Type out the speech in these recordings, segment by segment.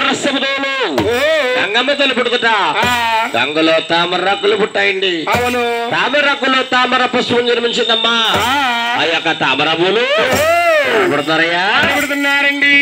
రసముదోలు గంగమ్మ తల్లి పుట్టుకుట గంగలో తామర రక్కులు పుట్టాయండి. అవును, తామర రక్కులో తామర పుష్పం జన్మించిందమ్మా. ఆ యొక్క తామర పూలు పుడుతున్నారయ్యా, పుడుతున్నారండి.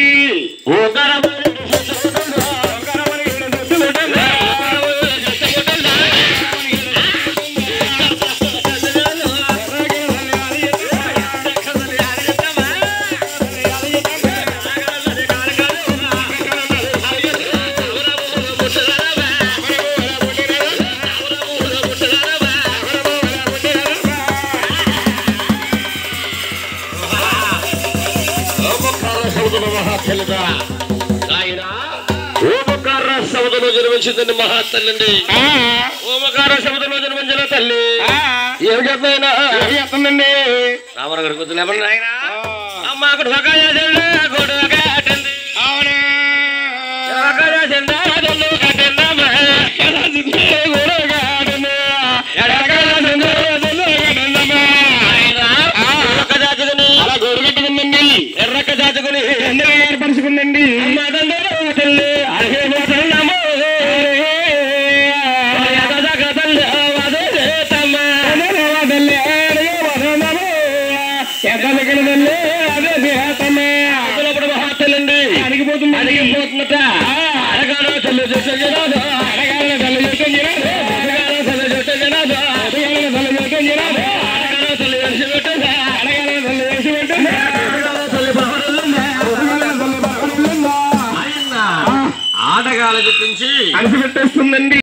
ఓమకార సముద్రంలో జన్మించిందండి మహాతల్లి. ఓమకార సముద్రంలో జన్మించిన తల్లి ఏమి చెప్తాయినా రామర గారి గుర్తులు ఏమన్నా ఆయన అమ్మ అక్కడ ఎర్రక్క దాచుకుని ఏర్పరుచుకుందండి. అడిగిపోతున్నట అడగాల తల్లి చూసే జనాలు అడగాల తల్లి చూసే జనాలు అడగాల తల్లి చూసే జనాలు అడగాల తల్లి చూసే జనాలు అడగాల తల్లి వేసి పెట్టండి అడగాల తల్లి వేసి పెట్టండి ఆడగాల గురించి అలసి పెట్టేస్తుందండి.